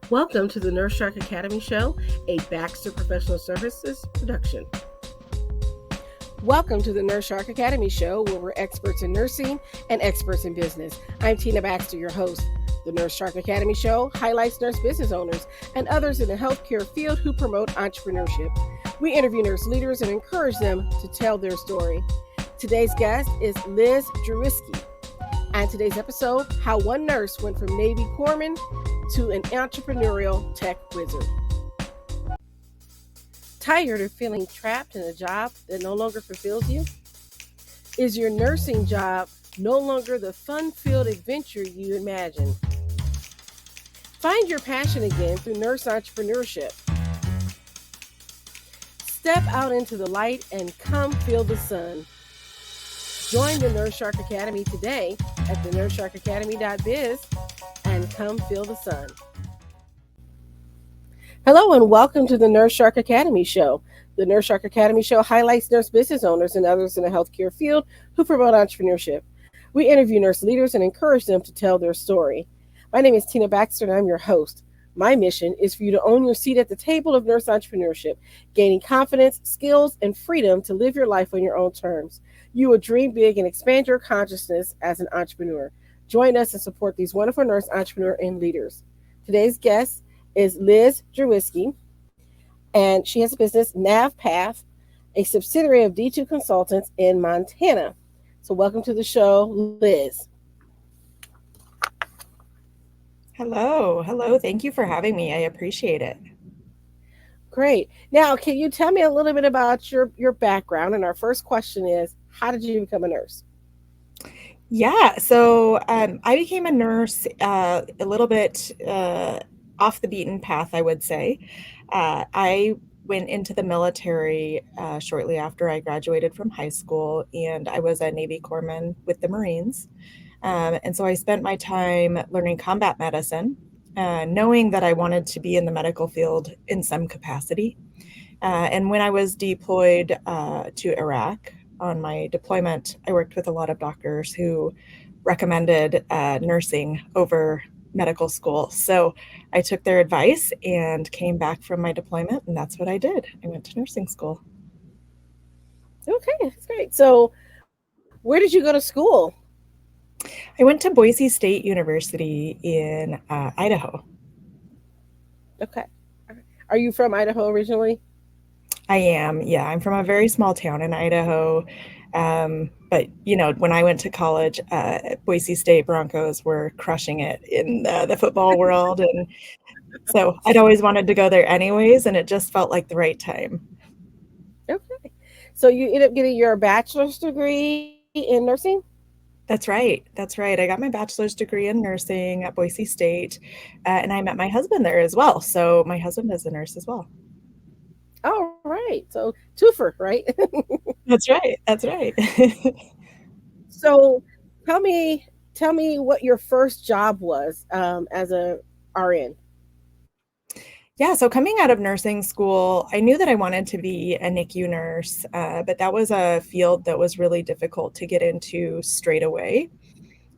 Welcome to the Nurse Shark Academy Show, a Baxter Professional Services production. Welcome to the Nurse Shark Academy Show, where we're experts in nursing and experts in business. I'm Tina Baxter, your host. The Nurse Shark Academy Show highlights nurse business owners and others in the healthcare field who promote entrepreneurship. We interview nurse leaders and encourage them to tell their story. Today's guest is Liz Drewiske. And today's episode, how one nurse went from Navy Corpsman to an entrepreneurial tech wizard. Tired of feeling trapped in a job that no longer fulfills you? Is your nursing job no longer the fun-filled adventure you imagined? Find your passion again through nurse entrepreneurship. Step out into the light and come feel the sun. Join the Nurse Shark Academy today at thenurssharkacademy.biz and come feel the sun. Hello and welcome to the Nurse Shark Academy Show. The Nurse Shark Academy Show highlights nurse business owners and others in the healthcare field who promote entrepreneurship. We interview nurse leaders and encourage them to tell their story. My name is Tina Baxter and I'm your host. My mission is for you to own your seat at the table of nurse entrepreneurship, gaining confidence, skills, and freedom to live your life on your own terms. You will dream big and expand your consciousness as an entrepreneur. Join us and support these wonderful nurse entrepreneurs and leaders. Today's guest is Liz Drewiske, and she has a business, NavPath, a subsidiary of D2 Consultants in Montana. So welcome to the show, Liz. Hello. Thank you for having me. I appreciate it. Great. Now, can you tell me a little bit about your background? And our first question is, how did you become a nurse? Yeah, so I became a nurse a little bit off the beaten path, I would say. I went into the military shortly after I graduated from high school, and I was a Navy Corpsman with the Marines. And so I spent my time learning combat medicine, knowing that I wanted to be in the medical field in some capacity. And when I was deployed to Iraq on my deployment, I worked with a lot of doctors who recommended nursing over medical school. So I took their advice and came back from my deployment, and that's what I did. I went to nursing school. Okay, that's great. So where did you go to school? I went to Boise State University in Idaho. Okay. Are you from Idaho originally? I am. Yeah, I'm from a very small town in Idaho. But, when I went to college, Boise State Broncos were crushing it in the football world. And so I'd always wanted to go there anyways, and it just felt like the right time. Okay. So you ended up getting your bachelor's degree in nursing? That's right. I got my bachelor's degree in nursing at Boise State, and I met my husband there as well. So my husband is a nurse as well. Oh, right. So twofer, right? That's right. So tell me what your first job was as a RN. Yeah, so coming out of nursing school, I knew that I wanted to be a NICU nurse, but that was a field that was really difficult to get into straight away.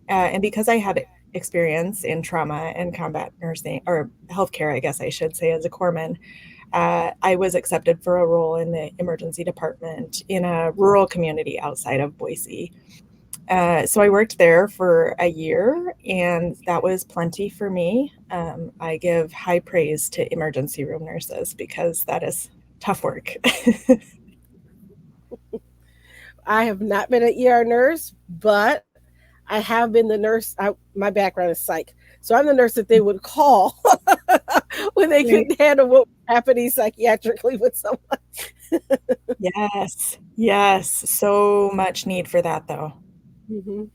And because I had experience in trauma and combat nursing, or healthcare, I guess I should say, as a corpsman, I was accepted for a role in the emergency department in a rural community outside of Boise. So I worked there for a year, and that was plenty for me. I give high praise to emergency room nurses because that is tough work. I have not been an ER nurse, but I have been the nurse. My background is psych. So I'm the nurse that they would call when they couldn't handle what was happening psychiatrically with someone. Yes. So much need for that, though. Mm-hmm.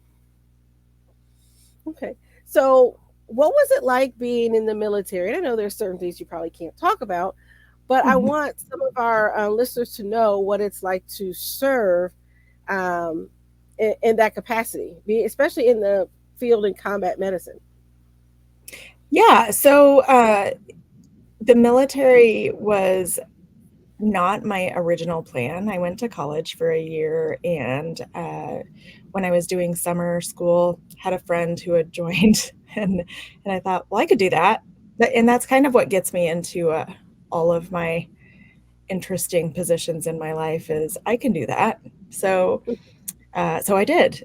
Okay. So what was it like being in the military? And I know there's certain things you probably can't talk about, but I want some of our listeners to know what it's like to serve in that capacity, especially in the field in combat medicine. Yeah. So the military was not my original plan. I went to college for a year, and when I was doing summer school, had a friend who had joined, and I thought, well, I could do that. And that's kind of what gets me into all of my interesting positions in my life is I can do that. So I did.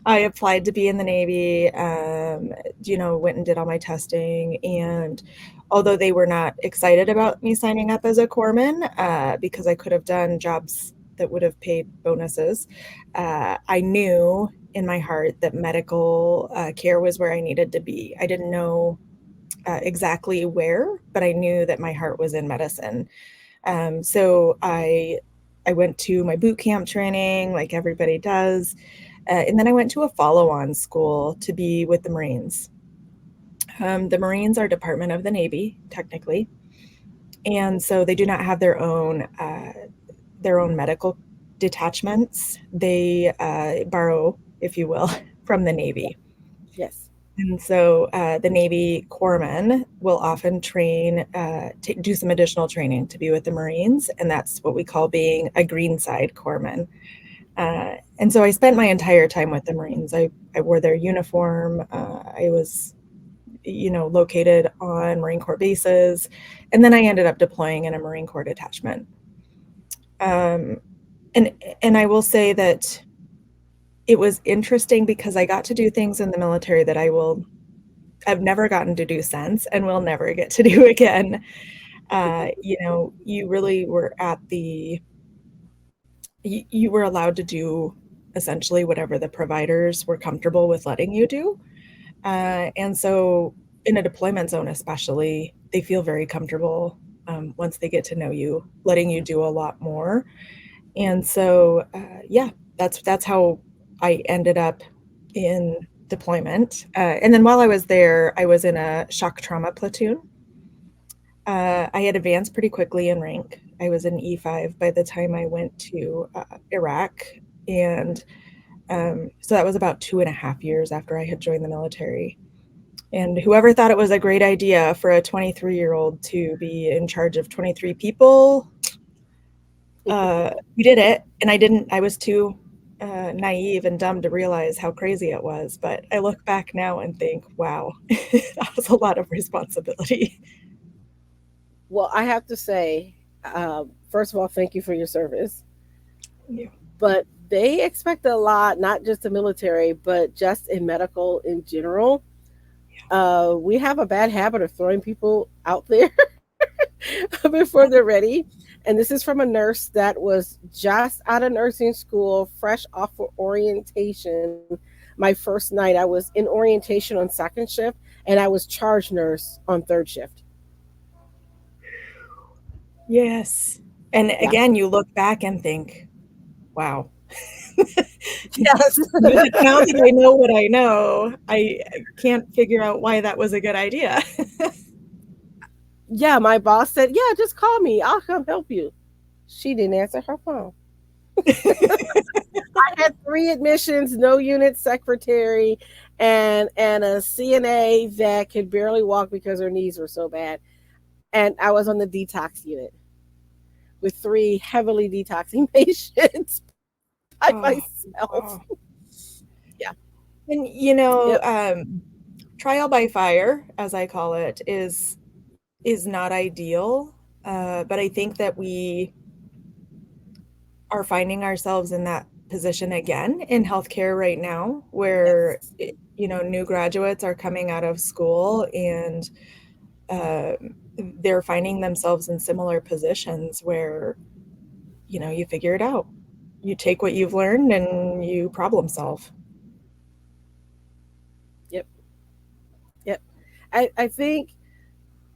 I applied to be in the Navy, went and did all my testing. And although they were not excited about me signing up as a corpsman, because I could have done jobs that would have paid bonuses, I knew in my heart that medical care was where I needed to be. I didn't know exactly where, but I knew that my heart was in medicine. So I went to my boot camp training like everybody does. And then I went to a follow-on school to be with the Marines. The Marines are a department of the Navy, technically. And so they do not have their own medical detachments. They borrow, if you will, from the Navy. Yes. And so the Navy corpsmen will often train, do some additional training to be with the Marines, and that's what we call being a greenside corpsman. And so I spent my entire time with the Marines. I wore their uniform. I was, located on Marine Corps bases, and then I ended up deploying in a Marine Corps detachment. Um, and I will say that it was interesting because I got to do things in the military that I've never gotten to do since and will never get to do again. You really were you were allowed to do essentially whatever the providers were comfortable with letting you do. And so in a deployment zone, especially, they feel very comfortable once they get to know you, letting you do a lot more. And so, yeah, that's how I ended up in deployment. And then while I was there, I was in a shock trauma platoon. I had advanced pretty quickly in rank. I was an E5 by the time I went to Iraq. And so that was about 2.5 years after I had joined the military. And whoever thought it was a great idea for a 23-year-old to be in charge of 23 people, we did it. And I was too naive and dumb to realize how crazy it was. But I look back now and think, wow, that was a lot of responsibility. Well, I have to say, first of all, thank you for your service. Yeah. But they expect a lot, not just the military, but just in medical in general. We have a bad habit of throwing people out there before they're ready. And this is from a nurse that was just out of nursing school, fresh off for orientation. My first night, I was in orientation on second shift, and I was charge nurse on third shift. Yes. And Yeah. again, you look back and think, wow. Yes. Now that I know what I know, I can't figure out why that was a good idea. Yeah, my boss said, "Yeah, just call me. I'll come help you." She didn't answer her phone. I had three admissions, no unit secretary, and a CNA that could barely walk because her knees were so bad. And I was on the detox unit with three heavily detoxing patients by Oh, myself. wow. Yeah. And Yep. trial by fire, as I call it, is not ideal. But I think that we are finding ourselves in that position again in healthcare right now, where Yes. new graduates are coming out of school and uh, they're finding themselves in similar positions where you figure it out. You take what you've learned and you problem solve. Yep. Yep. I think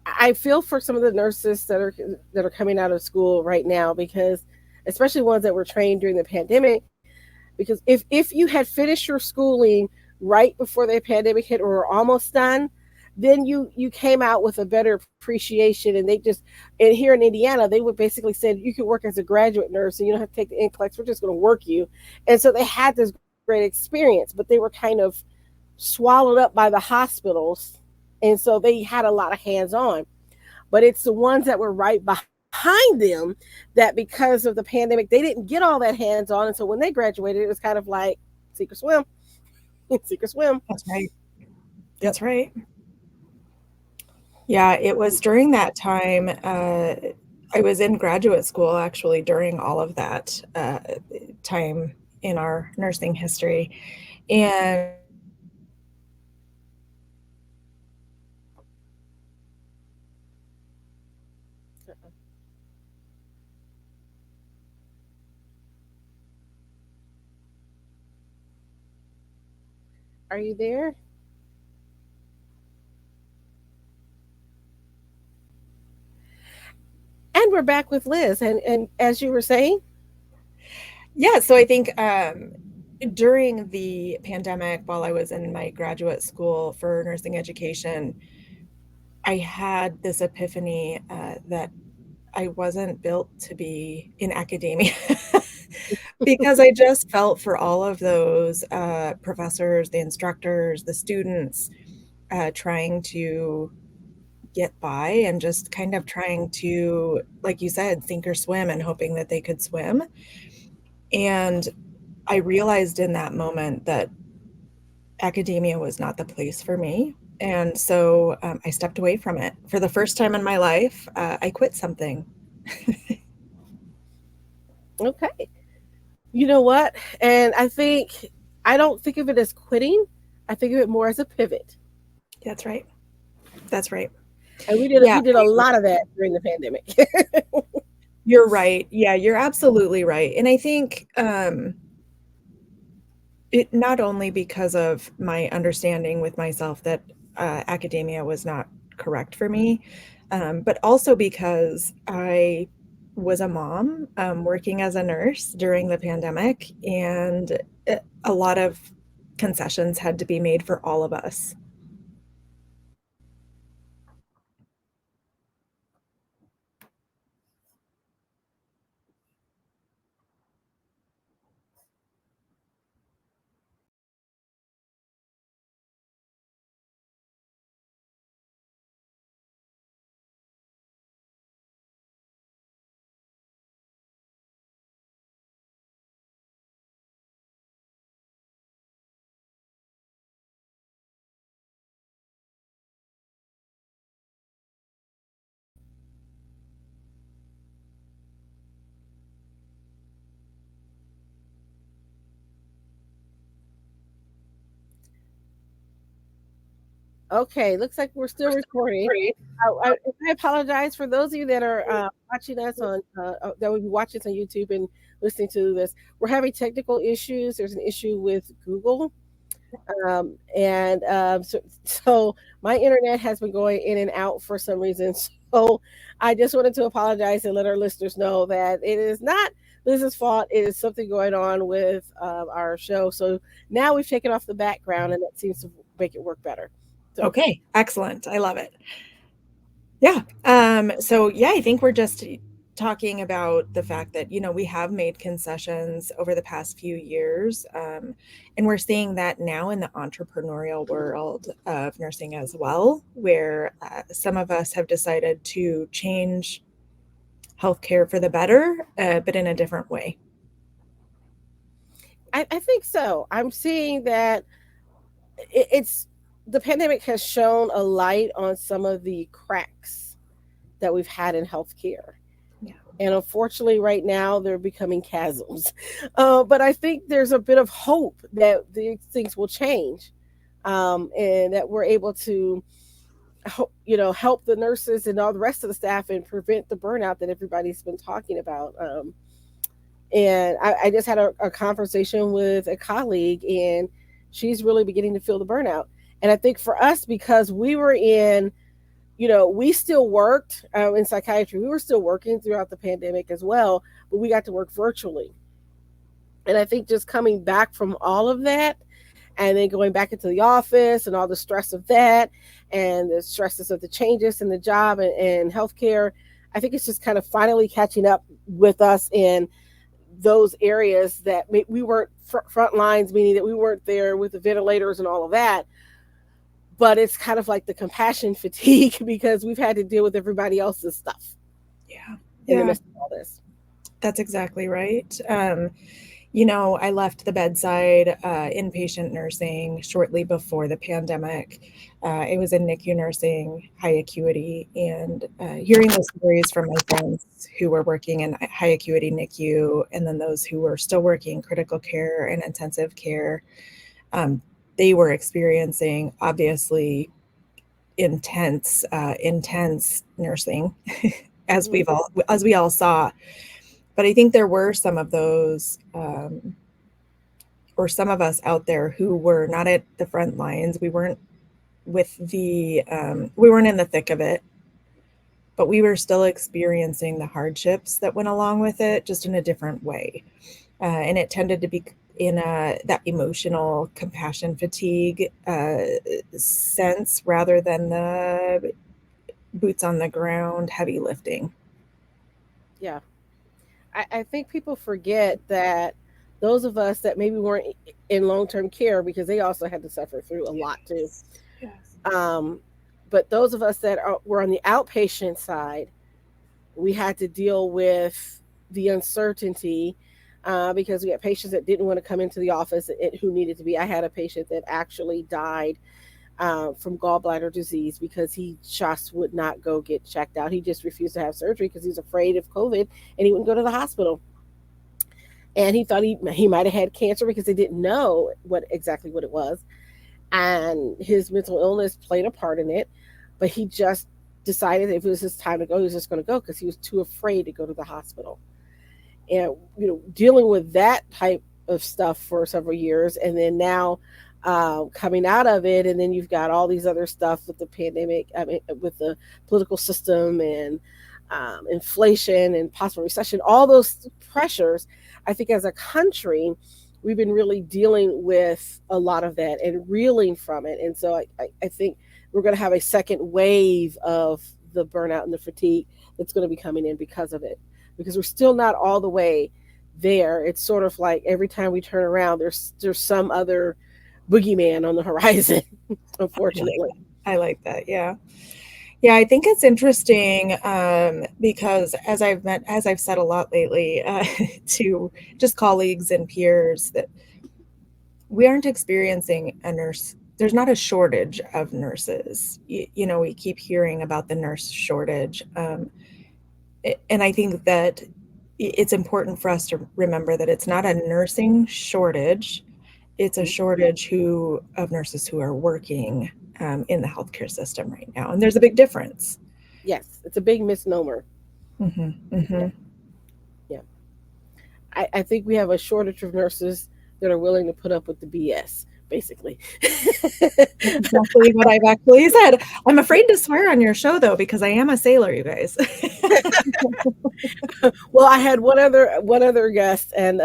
I feel for some of the nurses that are coming out of school right now because especially ones that were trained during the pandemic because if you had finished your schooling right before the pandemic hit or were almost done, then you came out with a better appreciation and they just and here in Indiana they would basically say you can work as a graduate nurse and you don't have to take the NCLEX, we're just going to work you. And so they had this great experience, but they were kind of swallowed up by the hospitals, and so they had a lot of hands on. But it's the ones that were right behind them that because of the pandemic, they didn't get all that hands on. And so when they graduated, it was kind of like sink or swim, sink or swim. That's right. Yep. That's right. Yeah, it was during that time. I was in graduate school actually during all of that time in our nursing history. And Are you there? And we're back with Liz. And as you were saying, yeah, so I think during the pandemic, while I was in my graduate school for nursing education, I had this epiphany that I wasn't built to be in academia because I just felt for all of those professors, the instructors, the students trying to get by and just kind of trying to, like you said, sink or swim and hoping that they could swim. And I realized in that moment that academia was not the place for me. And so I stepped away from it. For the first time in my life, I quit something. okay. You know what? And I don't think of it as quitting. I think of it more as a pivot. That's right. That's right. And Yeah, we did a lot of that during the pandemic. you're right. Yeah, you're absolutely right. And I think it not only because of my understanding with myself that academia was not correct for me, but also because I was a mom working as a nurse during the pandemic, and a lot of concessions had to be made for all of us. Okay, looks like we're still recording. I apologize for those of you that are watching us on that will be watching us on YouTube and listening to this. We're having technical issues. There's an issue with Google, and so my internet has been going in and out for some reason. So I just wanted to apologize and let our listeners know that it is not Liz's fault. It is something going on with our show. So now we've taken off the background, and that seems to make it work better. So Okay, excellent. I love it. Yeah. So yeah, I think we're just talking about the fact that, we have made concessions over the past few years. And we're seeing that now in the entrepreneurial world of nursing as well, where some of us have decided to change healthcare for the better, but in a different way. I think so. I'm seeing that it's the pandemic has shown a light on some of the cracks that we've had in healthcare. Yeah. And unfortunately, right now, they're becoming chasms. But I think there's a bit of hope that these things will change, and that we're able to, help the nurses and all the rest of the staff and prevent the burnout that everybody's been talking about. And I just had a conversation with a colleague, and she's really beginning to feel the burnout. And I think for us, because we were in, we still worked in psychiatry. We were still working throughout the pandemic as well, but we got to work virtually. And I think just coming back from all of that and then going back into the office and all the stress of that and the stresses of the changes in the job and healthcare, I think it's just kind of finally catching up with us in those areas that we weren't front lines, meaning that we weren't there with the ventilators and all of that. But it's kind of like the compassion fatigue because we've had to deal with everybody else's stuff Yeah. in the Yeah. midst of all this. That's exactly right. I left the bedside inpatient nursing shortly before the pandemic. I was in NICU nursing, high acuity, and hearing the stories from my friends who were working in high acuity NICU, and then those who were still working critical care and intensive care, they were experiencing obviously intense nursing, as Mhm. we all saw. But I think there were some of those. Or some of us out there who were not at the front lines. We weren't we weren't in the thick of it, but we were still experiencing the hardships that went along with it, just in a different way. And it tended to be in that emotional compassion fatigue sense rather than the boots on the ground heavy lifting. Yeah. I think people forget that those of us that maybe weren't in long term care, because they also had to suffer through a lot too. Yes. Um, but those of us that were on the outpatient side, we had to deal with the uncertainty because we had patients that didn't want to come into the office who needed to be. I had a patient that actually died from gallbladder disease because he just would not go get checked out. He just refused to have surgery because he was afraid of COVID and he wouldn't go to the hospital. And he thought he might have had cancer because they didn't know what it was, and his mental illness played a part in it. But he just decided if it was his time to go, he was just going to go because he was too afraid to go to the hospital. And dealing with that type of stuff for several years, and then now coming out of it, and then you've got all these other stuff with the pandemic, I mean, with the political system and inflation and possible recession, all those pressures. I think as a country, we've been really dealing with a lot of that and reeling from it. And so I think we're going to have a second wave of the burnout and the fatigue that's going to be coming in because of it, because we're still not all the way there. It's sort of like every time we turn around, there's some other boogeyman on the horizon, unfortunately. I like that. Yeah. Yeah, I think it's interesting because as I've said a lot lately to just colleagues and peers, that we aren't experiencing a nurse. There's not a shortage of nurses. We keep hearing about the nurse shortage, and I think that it's important for us to remember that it's not a nursing shortage. It's a shortage of nurses who are working in the healthcare system right now, and there's a big difference. Yes, it's a big misnomer. Mhm, Yeah, mhm. yeah. I think we have a shortage of nurses that are willing to put up with the BS, basically. That's exactly what I've actually said. I'm afraid to swear on your show, though, because I am a sailor, you guys. Well, I had one other guest, and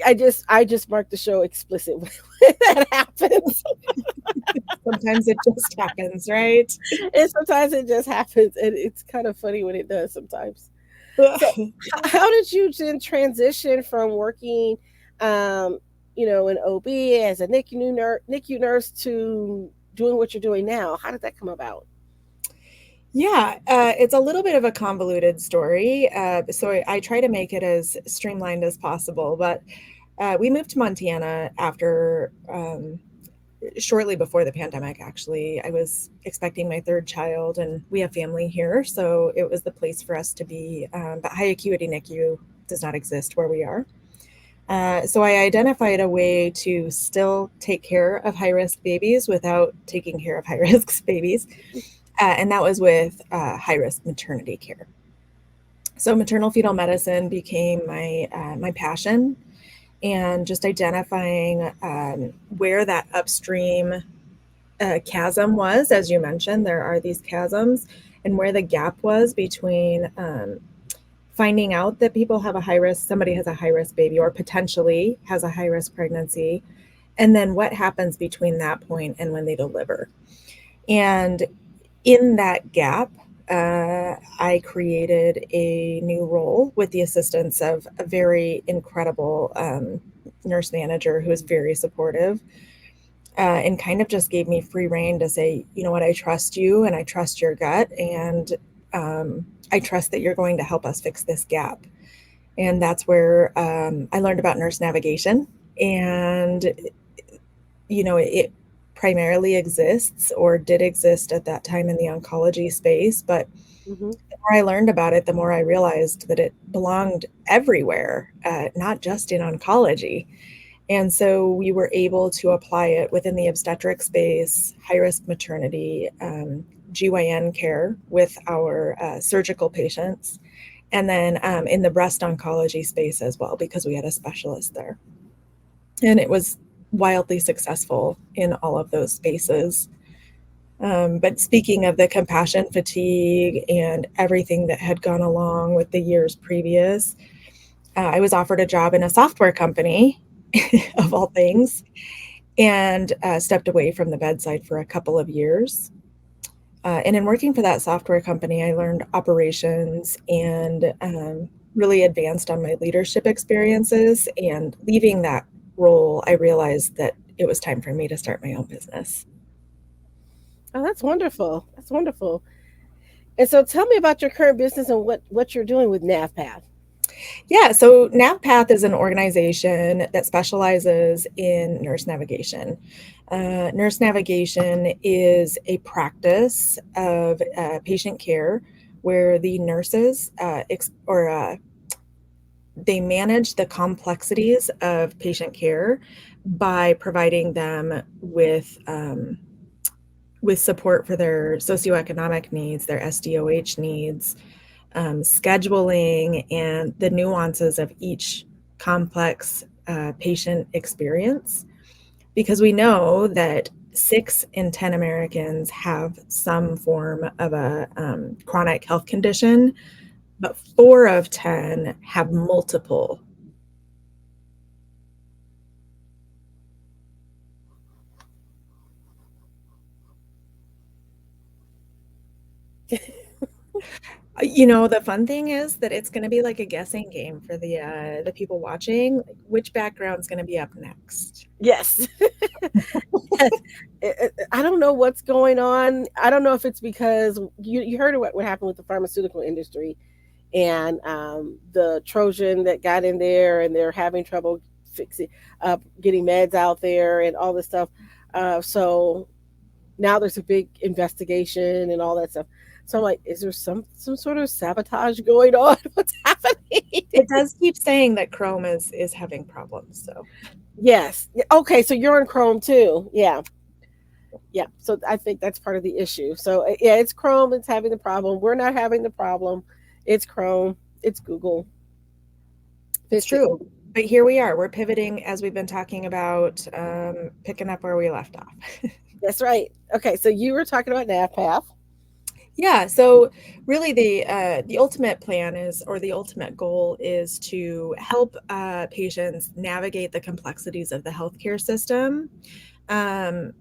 I just marked the show explicit when that happens. Sometimes it just happens, right? And sometimes it just happens, and it's kind of funny when it does sometimes. So, how did you then transition from working, um, in OB as a NICU nurse to doing what you're doing now? How did that come about? Yeah, it's a little bit of a convoluted story. So I try to make it as streamlined as possible. But we moved to Montana after shortly before the pandemic, actually. I was expecting my third child, and we have family here. So it was the place for us to be. But high acuity NICU does not exist where we are. So I identified a way to still take care of high risk babies without taking care of high risk babies. And that was with high risk maternity care. So maternal fetal medicine became my passion, and just identifying where that upstream chasm was. As you mentioned, there are these chasms, and where the gap was between finding out that somebody has a high risk baby or potentially has a high risk pregnancy, and then what happens between that point and when they deliver. And in that gap, I created a new role with the assistance of a very incredible nurse manager who was very supportive, and kind of just gave me free reign to say, you know what, I trust you and I trust your gut, and I trust that you're going to help us fix this gap. And that's where I learned about nurse navigation. And, it primarily exists or did exist at that time in the oncology space. But Mm-hmm. the more I learned about it, the more I realized that it belonged everywhere, not just in oncology. And so we were able to apply it within the obstetric space, high risk maternity, GYN care with our surgical patients, and then in the breast oncology space as well, because we had a specialist there. And it was wildly successful in all of those spaces. But speaking of the compassion fatigue and everything that had gone along with the years previous, I was offered a job in a software company, of all things, and stepped away from the bedside for a couple of years. And in working for that software company, I learned operations and really advanced on my leadership experiences. And leaving that role, I realized that it was time for me to start my own business. Oh, that's wonderful. That's wonderful. And so tell me about your current business and what you're doing with NavPath. Yeah, so NavPath is an organization that specializes in nurse navigation. Nurse navigation is a practice of patient care where the nurses they manage the complexities of patient care by providing them with support for their socioeconomic needs, their SDOH needs, scheduling, and the nuances of each complex patient experience. Because we know that 6 in 10 Americans have some form of a chronic health condition, but 4 of 10 have multiple. The fun thing is that it's going to be like a guessing game for the people watching. Like, which background's going to be up next? Yes. I don't know what's going on. I don't know if it's because you heard of what happened with the pharmaceutical industry and the Trojan that got in there and they're having trouble fixing getting meds out there and all this stuff. So now there's a big investigation and all that stuff. So I'm like, is there some sort of sabotage going on? What's happening? It does keep saying that Chrome is having problems. So Yes. Okay. So you're on Chrome too. Yeah. Yeah. So I think that's part of the issue. So yeah, it's Chrome. It's having the problem. We're not having the problem. It's Chrome. It's Google. it's Fix it. true. But here we are. We're pivoting as we've been talking about, picking up where we left off. That's right. Okay. So you were talking about NavPath. Yeah, so really the ultimate plan is, or the ultimate goal is to help patients navigate the complexities of the healthcare system, um,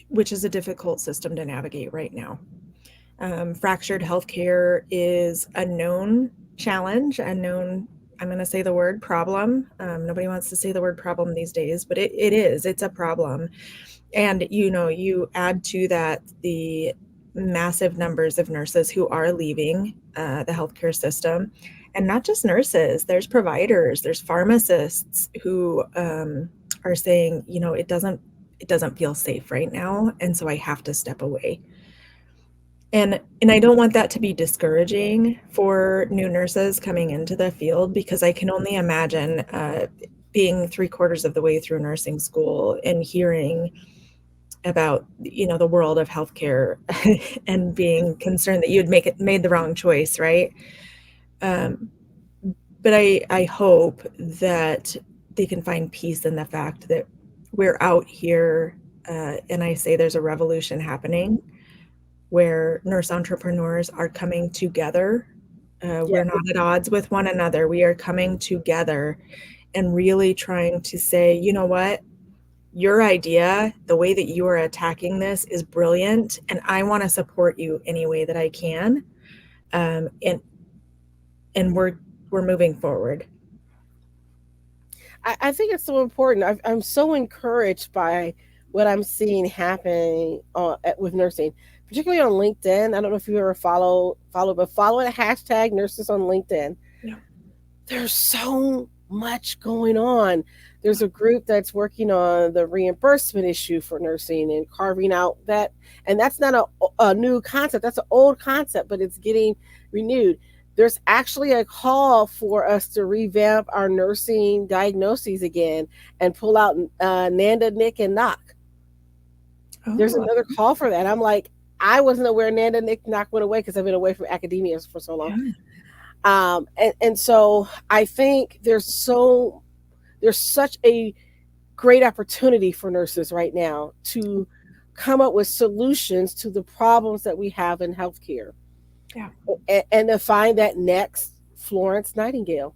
which is a difficult system to navigate right now. Fractured healthcare is a known challenge, a known, I'm going to say the word problem. Nobody wants to say the word problem these days, but it is, it's a problem. And, you add to that the massive numbers of nurses who are leaving the healthcare system. And not just nurses, there's providers, there's pharmacists who are saying, it doesn't feel safe right now. And so I have to step away. And I don't want that to be discouraging for new nurses coming into the field, because I can only imagine being 3/4 of the way through nursing school and hearing about the world of healthcare and being concerned that you'd made the wrong choice, right? Um, but I hope that they can find peace in the fact that we're out here, and I say there's a revolution happening where nurse entrepreneurs are coming together. Yeah. We're not at odds with one another. We are coming together and really trying to say, you know what? Your idea, the way that you are attacking this is brilliant, and I want to support you any way that I can. And we're moving forward. I think it's so important. I'm so encouraged by what I'm seeing happening with nursing, particularly on LinkedIn. I don't know if you ever follow, but follow a hashtag nurses on LinkedIn. Yeah. there's so much going on. There's a group that's working on the reimbursement issue for nursing and carving out that, and that's not a new concept. That's an old concept, but it's getting renewed. There's actually a call for us to revamp our nursing diagnoses again and pull out Nanda, Nick, and Knock. There's Oh, another call for that. I'm like, I wasn't aware Nanda, Nick, Knock went away because I've been away from academia for so long. yeah. And so I think there's such a great opportunity for nurses right now to come up with solutions to the problems that we have in healthcare, Yeah. and to find that next Florence Nightingale.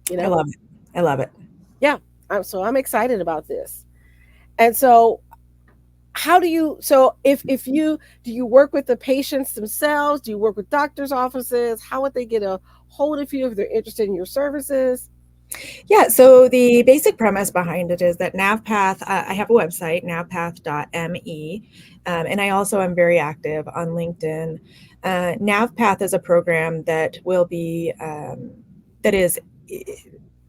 You I know, love it. I love it. yeah. So I'm excited about this. And so how do you, so if you, do you work with the patients themselves? Do you work with doctors' offices? How would they get a hold of you if they're interested in your services? Yeah, so the basic premise behind it is that NavPath, I have a website, navpath.me, and I also am very active on LinkedIn. NavPath is a program that will be, that is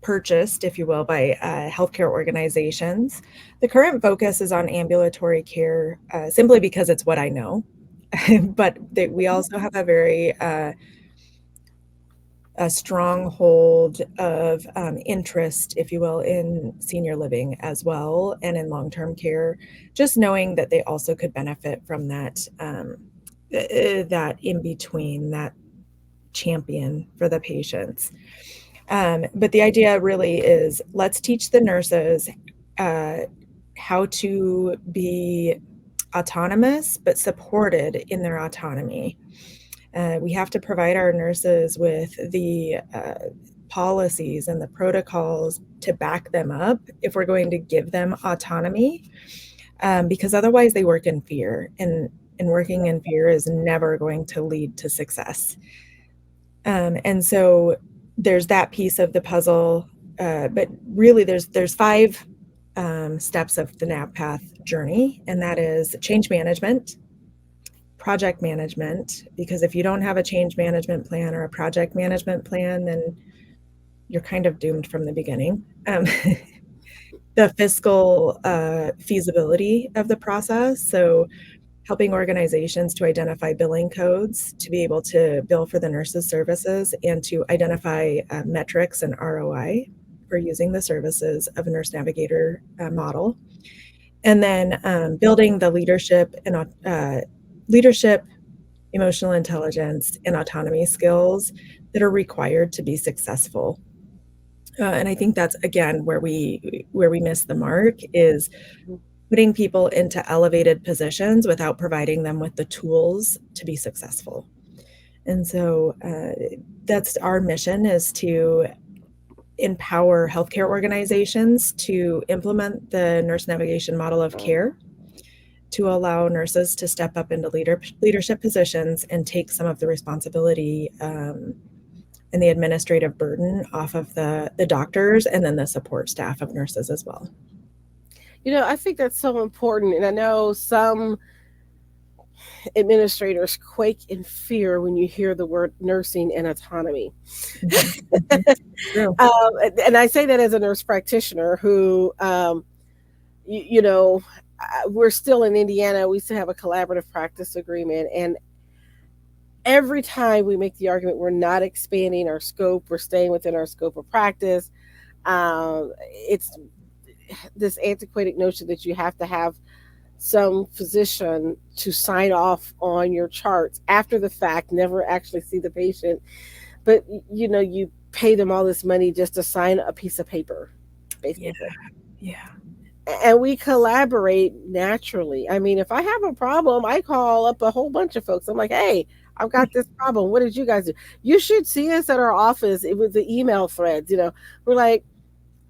purchased, if you will, by healthcare organizations. The current focus is on ambulatory care simply because it's what I know. But we also have a stronghold of interest, if you will, in senior living as well and in long-term care, just knowing that they also could benefit from that in between, that champion for the patients. But the idea really is, let's teach the nurses uh, how to be autonomous but supported in their autonomy. We have to provide our nurses with the policies and the protocols to back them up if we're going to give them autonomy, because otherwise they work in fear, and working in fear is never going to lead to success. And so there's that piece of the puzzle, but really there's five steps of the NavPath journey, and that is change management, project management, because if you don't have a change management plan or a project management plan, then you're kind of doomed from the beginning. The fiscal feasibility of the process, so helping organizations to identify billing codes to be able to bill for the nurses' services and to identify metrics and ROI for using the services of a nurse navigator model. And then building the leadership, emotional intelligence, and autonomy skills that are required to be successful. And I think that's again where we miss the mark, is putting people into elevated positions without providing them with the tools to be successful. And so that's our mission, is to empower healthcare organizations to implement the nurse navigation model of care, to allow nurses to step up into leadership positions and take some of the responsibility and the administrative burden off of the doctors and then the support staff of nurses as well. I think that's so important. And I know some administrators quake in fear when you hear the word nursing and autonomy. True. And I say that as a nurse practitioner who, we're still in Indiana. We still have a collaborative practice agreement. And every time we make the argument, we're not expanding our scope, we're staying within our scope of practice. It's this antiquated notion that you have to have some physician to sign off on your charts after the fact, never actually see the patient, but you pay them all this money just to sign a piece of paper, basically. Yeah. And we collaborate naturally. I mean, if I have a problem, I call up a whole bunch of folks. I'm like, hey, I've got this problem. What did you guys do? You should see us at our office. It was the email threads. We're like,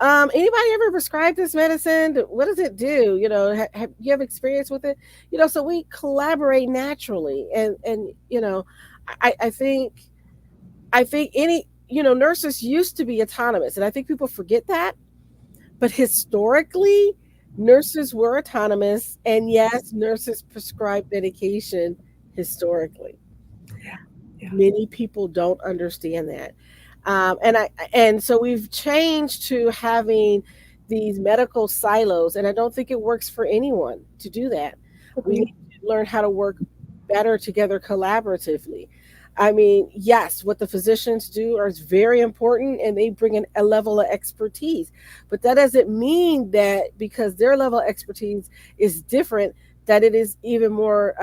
anybody ever prescribed this medicine? What does it do? Have you have experience with it? So we collaborate naturally. And I think any, nurses used to be autonomous. And I think people forget that. But historically, nurses were autonomous. And yes, nurses prescribe medication historically. Yeah. Many people don't understand that. And so we've changed to having these medical silos, and I don't think it works for anyone to do that. We Agreed. need to learn how to work better together collaboratively. I mean, yes, what the physicians do is very important and they bring in a level of expertise. But that doesn't mean that because their level of expertise is different, that it is even more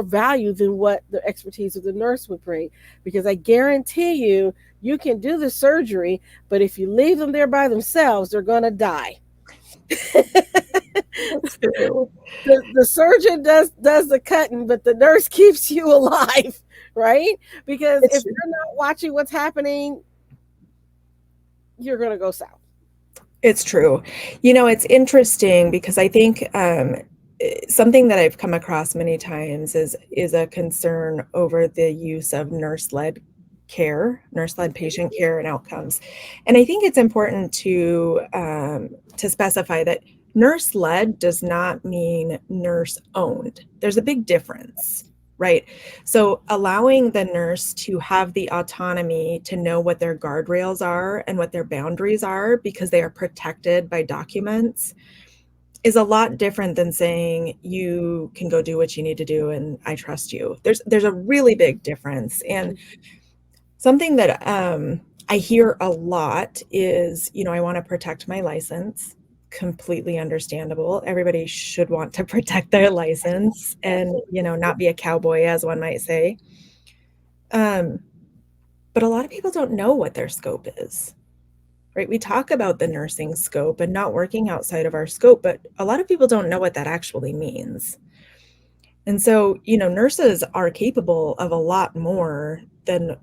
value than what the expertise of the nurse would bring. Because I guarantee you, you can do the surgery, but if you leave them there by themselves, they're going to die. That's true. The surgeon does the cutting, but the nurse keeps you alive, right? Because It's if true. you're not watching what's happening, you're going to go south. It's true. It's interesting because I think something that I've come across many times is a concern over the use of nurse-led care, nurse-led patient care and outcomes. And I think it's important to specify that nurse-led does not mean nurse-owned. There's a big difference, right? So allowing the nurse to have the autonomy to know what their guardrails are and what their boundaries are because they are protected by documents is a lot different than saying you can go do what you need to do and I trust you. There's a really big difference. And something that I hear a lot is, I want to protect my license. Completely understandable. Everybody should want to protect their license and, not be a cowboy, as one might say. Um, but a lot of people don't know what their scope is, right? We talk about the nursing scope and not working outside of our scope, but a lot of people don't know what that actually means. And so, nurses are capable of a lot more than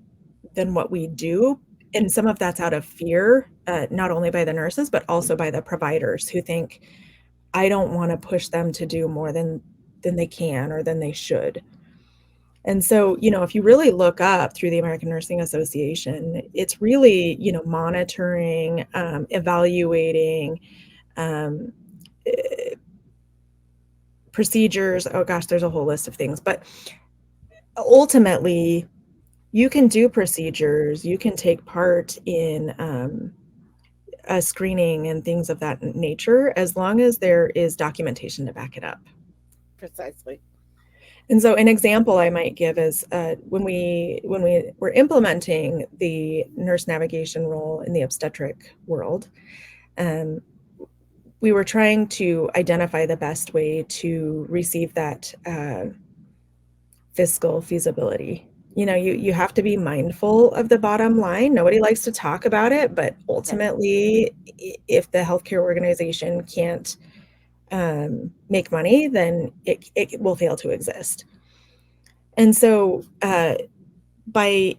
what we do. And some of that's out of fear, not only by the nurses, but also by the providers who think, I don't want to push them to do more than they can or than they should. And so, if you really look up through the American Nursing Association, it's really, monitoring, evaluating, um, eh, procedures. Oh gosh, there's a whole list of things. But ultimately, you can do procedures, you can take part in a screening and things of that nature, as long as there is documentation to back it up. Precisely. And so an example I might give is when we were implementing the nurse navigation role in the obstetric world, um, we were trying to identify the best way to receive that fiscal feasibility. You have to be mindful of the bottom line. Nobody likes to talk about it, but ultimately, if the healthcare organization can't make money, then it will fail to exist. And so by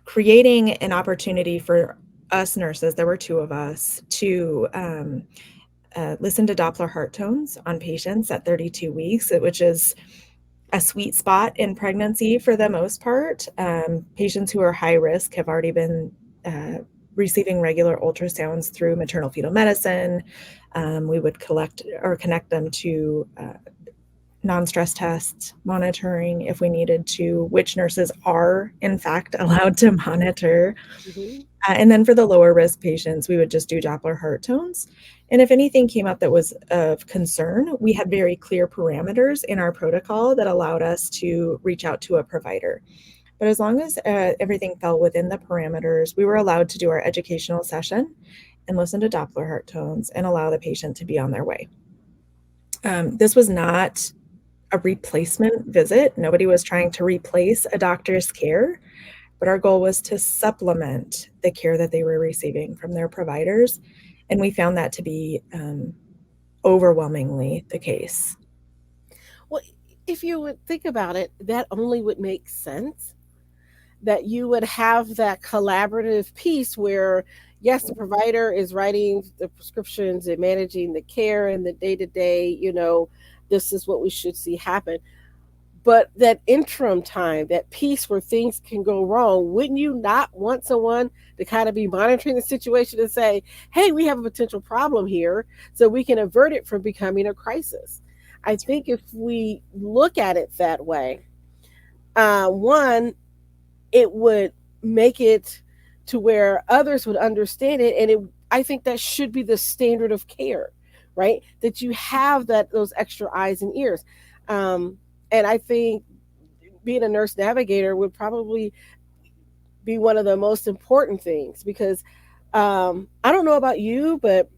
creating an opportunity for us nurses, there were two of us, to listen to Doppler heart tones on patients at 32 weeks, which is a sweet spot in pregnancy for the most part. Patients who are high risk have already been receiving regular ultrasounds through maternal fetal medicine. We would collect or connect them to non-stress tests, monitoring if we needed to, which nurses are in fact allowed to monitor. Mm-hmm. And then for the lower risk patients, we would just do Doppler heart tones. And if anything came up that was of concern, we had very clear parameters in our protocol that allowed us to reach out to a provider. But as long as everything fell within the parameters, we were allowed to do our educational session and listen to Doppler heart tones and allow the patient to be on their way. This was not a replacement visit. Nobody was trying to replace a doctor's care, but our goal was to supplement the care that they were receiving from their providers. And we found that to be overwhelmingly the case. Well, if you would think about it, that only would make sense, that you would have that collaborative piece where, yes, the provider is writing the prescriptions and managing the care and the day to day, this is what we should see happen. But that interim time, that piece where things can go wrong, wouldn't you not want someone to kind of be monitoring the situation and say, hey, we have a potential problem here so we can avert it from becoming a crisis? I think if we look at it that way, one, it would make it to where others would understand it. And I think that should be the standard of care, right? That you have those extra eyes and ears. And I think being a nurse navigator would probably be one of the most important things because I don't know about you, but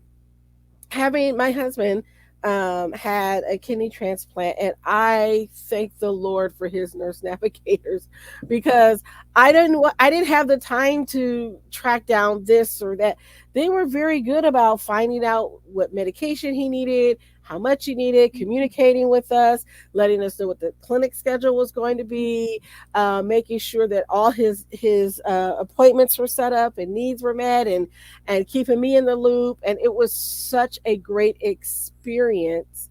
having my husband had a kidney transplant, and I thank the Lord for his nurse navigators because I didn't have the time to track down this or that. They were very good about finding out what medication he needed, how much he needed, communicating with us, letting us know what the clinic schedule was going to be, making sure that all his appointments were set up and needs were met, and keeping me in the loop. And it was such a great experience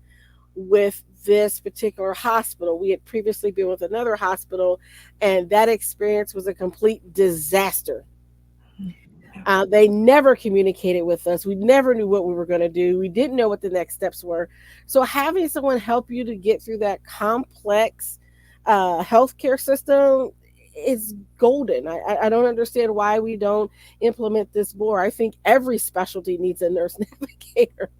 with this particular hospital. We had previously been with another hospital, and that experience was a complete disaster. They never communicated with us. We never knew what we were going to do. We didn't know what the next steps were. So having someone help you to get through that complex healthcare system is golden. I don't understand why we don't implement this more. I think every specialty needs a nurse navigator.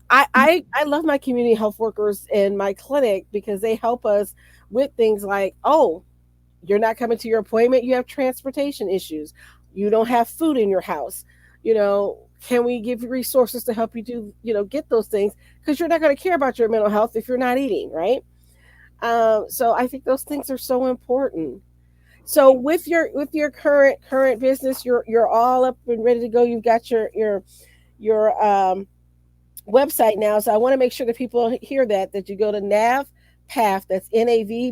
I love my community health workers in my clinic because they help us with things like, oh, you're not coming to your appointment, you have transportation issues, you don't have food in your house, can we give you resources to help you do, get those things, because you're not going to care about your mental health if you're not eating, right? So I think those things are so important. So with your current business, you're all up and ready to go. You've got your website now. So I want to make sure that people hear that you go to NavPath, that's NavPath.me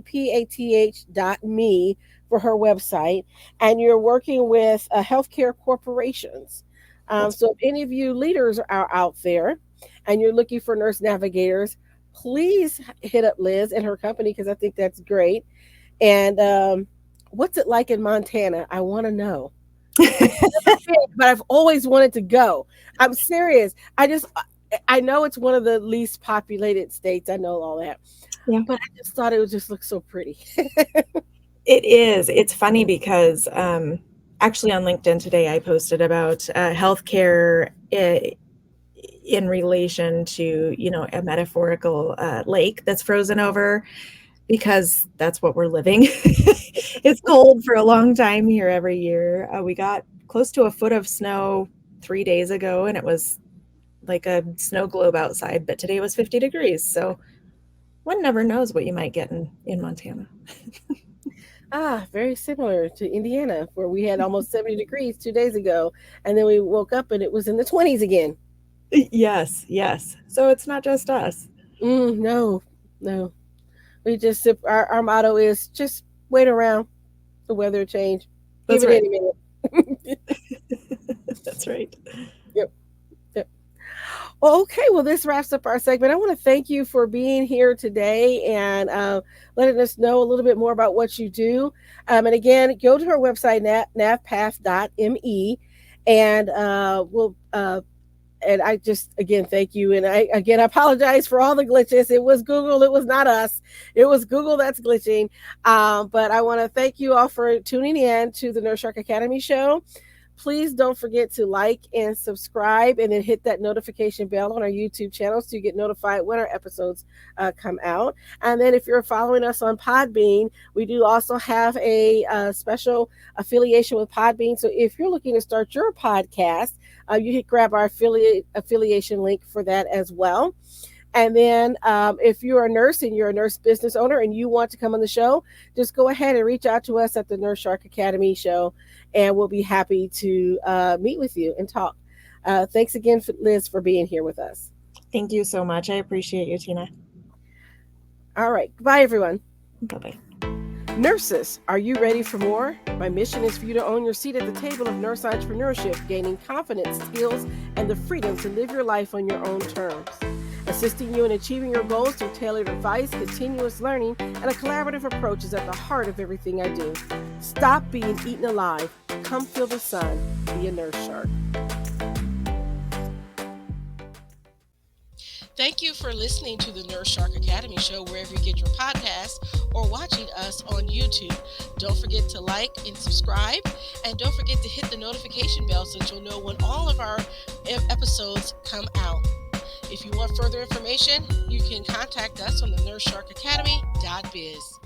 for her website, and you're working with healthcare corporations. So if any of you leaders are out there and you're looking for nurse navigators, please hit up Liz and her company because I think that's great. And what's it like in Montana? I want to know. But I've always wanted to go. I'm serious. I know it's one of the least populated states. I know all that. Yeah. But I just thought it would just look so pretty. It is. It's funny because actually on LinkedIn today, I posted about healthcare in relation to, a metaphorical lake that's frozen over, because that's what we're living. It's cold for a long time here every year. We got close to a foot of snow 3 days ago, and it was like a snow globe outside, but today was 50 degrees. So one never knows what you might get in Montana. Very similar to Indiana, where we had almost 70 degrees 2 days ago, and then we woke up and it was in the 20s again. Yes. So it's not just us. No. We just our motto is just wait around, the weather change. That's Give it right. any minute. That's right. Yep. Well, okay. Well, this wraps up our segment. I want to thank you for being here today and letting us know a little bit more about what you do. And again, go to our website, navpath.me, and we'll. And I just, again, thank you. And I apologize for all the glitches. It was Google. It was not us. It was Google that's glitching. But I want to thank you all for tuning in to the Nurse Shark Academy show. Please don't forget to like and subscribe, and then hit that notification bell on our YouTube channel so you get notified when our episodes come out. And then if you're following us on Podbean, we do also have a special affiliation with Podbean. So if you're looking to start your podcast, you can grab our affiliation link for that as well. And then if you're a nurse and you're a nurse business owner and you want to come on the show, just go ahead and reach out to us at the Nurse Shark Academy show, and we'll be happy to meet with you and talk. Thanks again, Liz, for being here with us. Thank you so much. I appreciate you, Tina. All right. Goodbye, everyone. Bye-bye. Nurses, are you ready for more? My mission is for you to own your seat at the table of nurse entrepreneurship, gaining confidence, skills, and the freedom to live your life on your own terms. Assisting you in achieving your goals through tailored advice, continuous learning, and a collaborative approach is at the heart of everything I do. Stop being eaten alive. Come feel the sun. Be a nurse shark. Thank you for listening to the Nurse Shark Academy show wherever you get your podcasts or watching us on YouTube. Don't forget to like and subscribe, and don't forget to hit the notification bell so that you'll know when all of our episodes come out. If you want further information, you can contact us on the NurseSharkAcademy.biz.